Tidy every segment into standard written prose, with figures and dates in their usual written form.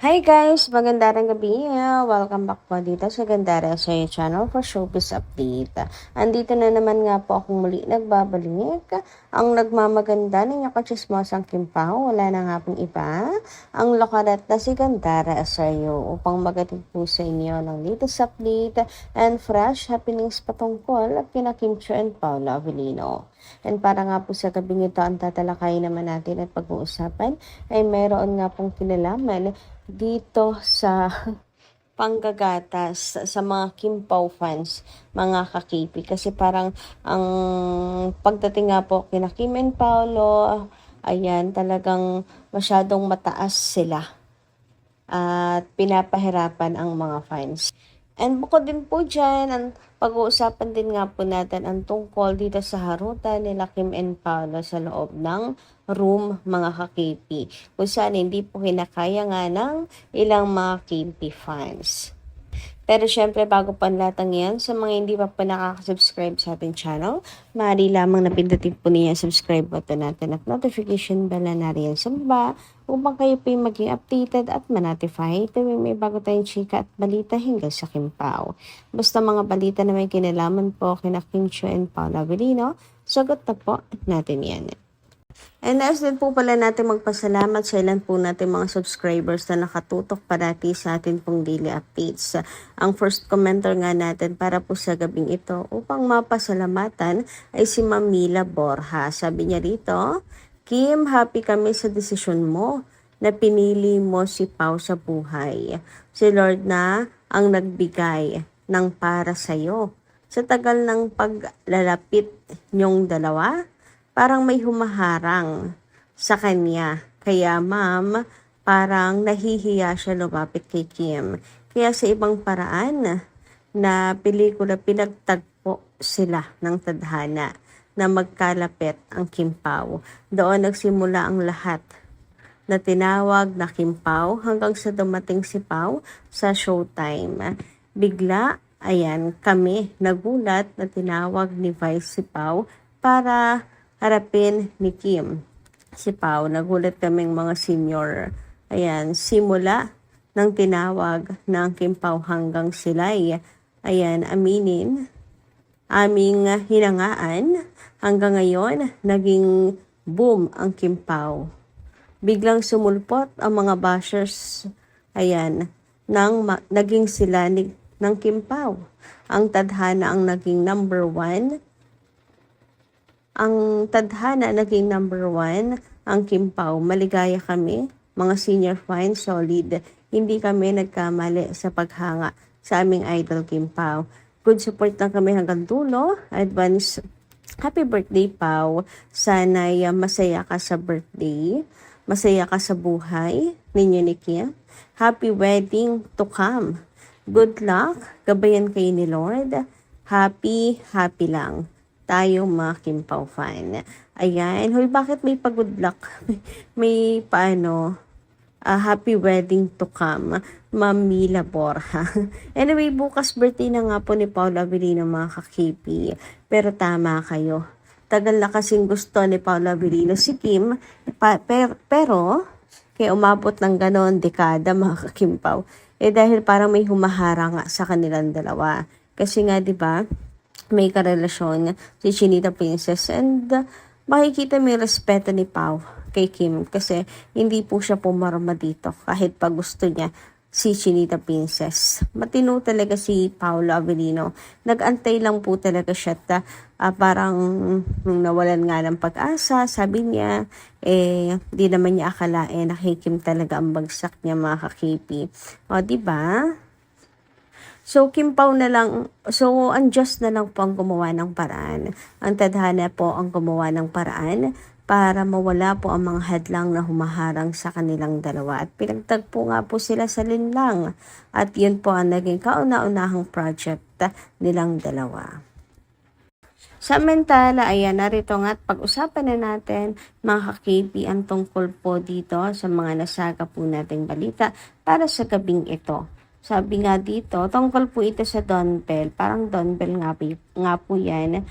Hi guys! Magandang gabi. Welcome back po dito sa Gandara sa channel for Showbiz Update. Andito na naman nga po akong muli nagbabalik. Ang nagmamaganda ng yakachismosang Kimpao, wala na nga pong iba. Ang lokaret na si Gandara Asayo upang magatid po sa inyo ng latest update and fresh happenings patungkol kina Kim Chiu and Paolo Avellino. And para nga po sa gabing ito ang tatalakayin naman natin at pag-uusapan ay mayroon nga pong kinalaman dito sa panggagatas sa mga Kimpao fans, mga kakipi. Kasi parang ang pagdating nga po kina Kim and Paolo, ayan, talagang masyadong mataas sila at pinapahirapan ang mga fans. And bukod din po dyan, ang pag-uusapan din nga po natin ang tungkol dito sa harutan nila Kim and Paolo sa loob ng room, mga ka-KP. Kung saan hindi po kinakaya nga ng ilang mga KP fans. Pero syempre, bago pa lahat ng yan, sa mga hindi pa po nakaka-subscribe sa ating channel, maaari lamang napindutin po niya subscribe button natin at notification bell na nariyan sa baba upang kayo po yung maging updated at ma-notify tuwing may bago tayong chika at balita hinggil sa Kimpao. Basta mga balita na may kinalaman po kina Kim Chiu and Paolo Avellino, sagot na po natin yan. And nais din po pala natin magpasalamat sa ilan po natin mga subscribers na nakatutok parati sa atin pong daily updates. Ang first commenter nga natin para po sa gabing ito upang mapasalamatan ay si Mamila Borja. Sabi niya rito, Kim, happy kami sa desisyon mo na pinili mo si Pao sa buhay. Si Lord na ang nagbigay ng para sa'yo. Sa tagal ng paglalapit niyong dalawa, parang may humaharang sa kanya. Kaya ma'am, parang nahihiya siya lumapit kay Kim. Kaya sa ibang paraan na pelikula pinagtagpo sila ng tadhana na magkalapit ang Kimpao. Doon nagsimula ang lahat na tinawag na Kimpao hanggang sa dumating si Pao sa showtime. Bigla, ayan, kami nagulat na tinawag ni Vice si Pao para harapin ni Kim. Si Pao, nagulat kaming mga senior. Ayan, simula ng tinawag ng Kimpao hanggang sila'y, ayan, aming hinangaan. Hanggang ngayon, naging boom ang Kimpao. Biglang sumulpot ang mga bashers, ayan, naging sila ng Kimpao. Ang tadhana ang naging number 1. Ang tadhana naging number 1, ang Kimpao. Maligaya kami, mga senior fans, solid. Hindi kami nagkamali sa paghanga sa aming idol Kimpao. Good support lang kami hanggang dulo. Advance, happy birthday Pao. Sana'y masaya ka sa birthday. Masaya ka sa buhay ninyo ni Kim. Happy wedding to come. Good luck. Gabayan kayo ni Lord. Happy lang tayo mga Kimpao fan. Ayan. Hoy, bakit may pa-good luck? may happy wedding to come. Mamila Borja. Anyway, bukas birthday na nga po ni Paolo Avellino, mga ka-KP. Pero tama kayo. Tagal na kasing gusto ni Paolo Avellino si Kim. Pero, kaya umabot ng ganon dekada, mga ka-Kimpao. Dahil parang may humahara nga sa kanilang dalawa. Kasi nga, di ba, may karelasyon si Chinita Princess and makikita may respeto ni Pao kay Kim kasi hindi po siya pumarma dito kahit pa gusto niya si Chinita Princess. Matino talaga si Paolo Avellino. Nag-antay lang po talaga siya parang nung nawalan nga ng pag-asa, sabi niya, di naman niya akalain na kay Kim talaga ang bagsak niya, mga ka-KP. O, diba? So, Kimpao na lang, unjust na lang po ang gumawa ng paraan. Ang tadhana po ang gumawa ng paraan para mawala po ang mga hadlang na humaharang sa kanilang dalawa. At pinagtagpo nga po sila sa linlang. At yun po ang naging kauna-unahang project nilang dalawa. Samantala, ayan, narito nga at pag-usapan na natin, mga ka-KP, ang tungkol po dito sa mga nasaga po nating balita para sa gabing ito. Sabi nga dito, tungkol po ito sa Donbell. Parang Donbell nga po yan.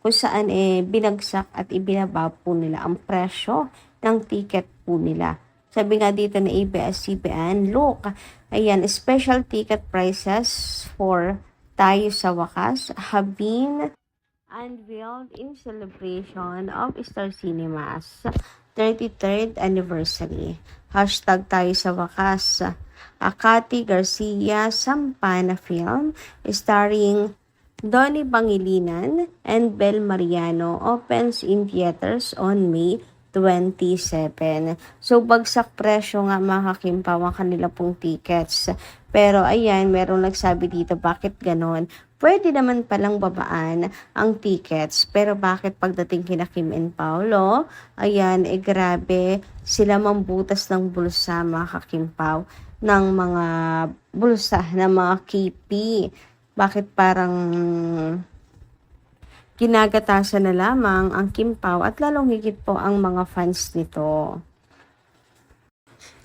Kung saan binagsak at ibinaba po nila ang presyo ng ticket po nila Sabi nga dito na ABS-CBN, look, ayan, special ticket prices for Tayo sa Wakas have been unveiled in celebration of Star Cinema's 33rd anniversary. Hashtag Tayo sa Wakas. Akati Garcia Sampana film starring Donnie Pangilinan and Bel Mariano opens in theaters on May 27. So, bagsak presyo nga mga kakimpaw ang kanila pong tickets. Pero ayan, merong nagsabi dito, bakit ganon? Pwede naman palang babaan ang tickets, pero bakit pagdating kina Kim and Paolo, ayan, grabe, sila mambutas ng bulsa mga kakimpaw, ng mga bulsa, ng mga KP. Bakit parang ginagatasan na lamang ang Kim Pao at lalong higit po ang mga fans nito.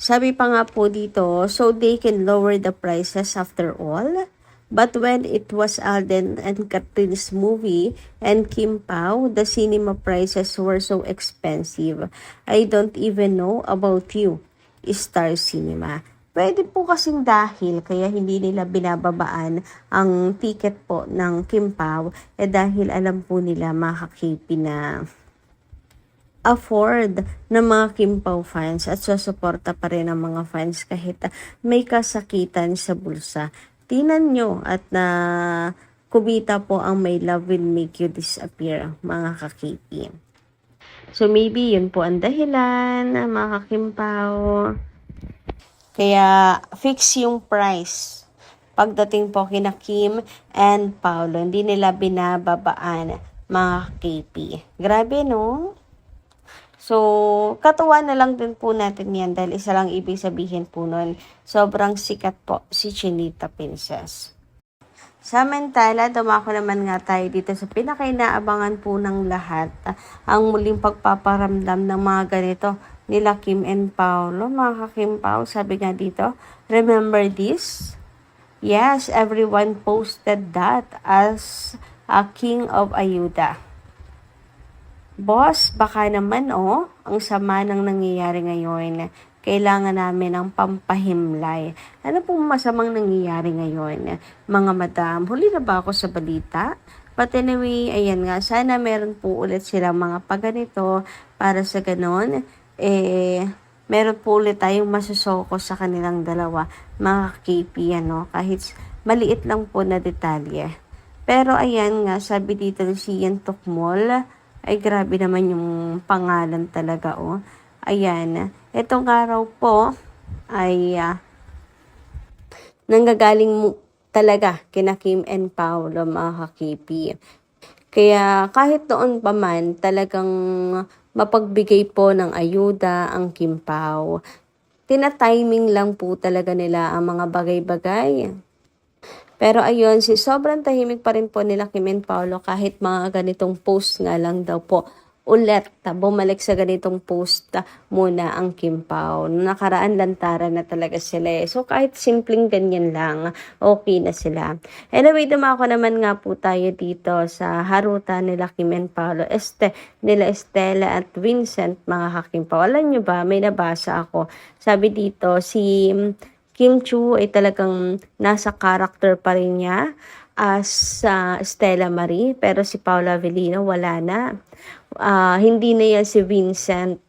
Sabi pa nga po dito, so they can lower the prices after all. But when it was Alden and Catherine's movie and Kim Pao, the cinema prices were so expensive. I don't even know about you, Star Cinema. Pwede po kasing dahil kaya hindi nila binababaan ang ticket po ng Kim Pao dahil alam po nila makakakipi na afford ng mga Kim Pao fans at susuporta pa rin ang mga fans kahit may kasakitan sa bulsa. Tinan nyo at na kumita po ang My Love Will Make You Disappear, mga kakipi. So maybe yun po ang dahilan, mga kakimpaw. Kaya fix yung price. Pagdating po kina Kim and Paolo, hindi nila binababaan, mga KP. Grabe, no? So, katuwa na lang din po natin yan dahil isa lang ibig sabihin po nun, sobrang sikat po si Chinita Princess. Samantala, dumako naman nga tayo dito sa pinakainaabangan po ng lahat, ang muling pagpaparamdam ng mga ganito nila Kim and Paolo. Mga Kim Pao, sabi nga dito, remember this? Yes, everyone posted that as a king of ayuda. Boss, baka naman ang sama ng nangyayari ngayon. Kailangan namin ng pampahimlay. Ano pong masamang nangyayari ngayon? Mga madam, huli na ba ako sa balita? But anyway, ayan nga, sana meron po ulit silang mga paganito para sa ganon, meron po ulit tayong masusoko sa kanilang dalawa, mga KP, kahit maliit lang po na detalye. Pero ayan nga, sabi dito si Ian Tukmol, ay grabe naman yung pangalan talaga, Ayan, itong araw po ay nanggagaling talaga kina Kim and Paolo, mga kakipi. Kaya kahit noon pa man, talagang mapagbigay po ng ayuda ang Kim Pao. Tina-timing lang po talaga nila ang mga bagay-bagay. Pero ayun, sobrang tahimik pa rin po nila Kim and Paolo kahit mga ganitong post nga lang daw po. Ulit, bumalik sa ganitong post muna ang Kim Pao. Nakaraan lantaran na talaga sila. So kahit simpleng ganyan lang, okay na sila. Anyway, dumako naman nga po tayo dito sa haruta nila Kim and Paolo. Nila Estela at Vincent, mga Kim Pao. Alam nyo ba, may nabasa ako. Sabi dito, si Kim Chu ay talagang nasa character pa rin niya as Stella Marie, pero si Paula Avellino wala na. Hindi na yan si Vincent,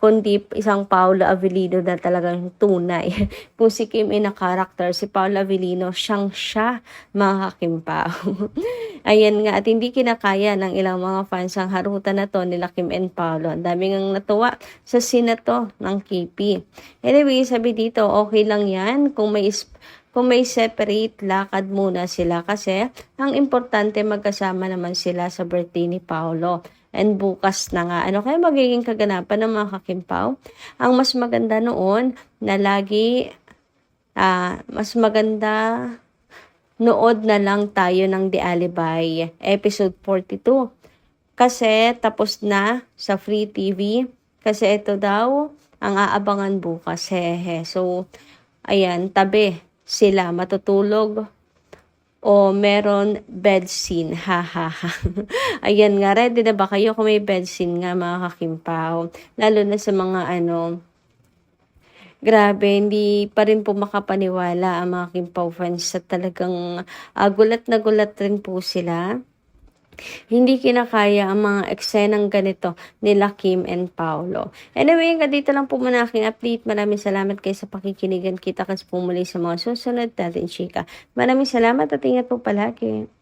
kundi isang Paula Avellino na talagang tunay. Kung si Kim ay na-character, si Paula Avellino, siya, mga Kim Pao. Ayan nga, at hindi kinakaya ng ilang mga fans ang harutan na to nila Kim and Paolo. Ang daming ang natuwa sa sinato ng KP. Anyway, sabi dito, okay lang yan kung may separate, lakad muna sila kasi ang importante magkasama naman sila sa birthday ni Paolo. And bukas na nga, ano kaya magiging kaganapan ng mga kakimpaw? Ang mas maganda noon na lagi, mas maganda nood na lang tayo ng The Alibi, episode 42. Kasi tapos na sa Free TV, kasi ito daw ang aabangan bukas. So, ayan, tabi sila matutulog o meron bed scene, Ayan nga, ready na ba kayo kung may bed scene nga, mga kakimpaw? Lalo na sa mga Grabe, hindi pa rin po makapaniwala ang mga Kim Pao fans sa talagang, gulat na gulat rin po sila. Hindi kinakaya ang mga eksenang ganito nila Kim and Paolo. Anyway, hanggang dito lang po muna aking update. Maraming salamat kayo sa pakikinigan. Kita kasi po muli sa mga susunod natin, chika. Maraming salamat at ingat po palagi.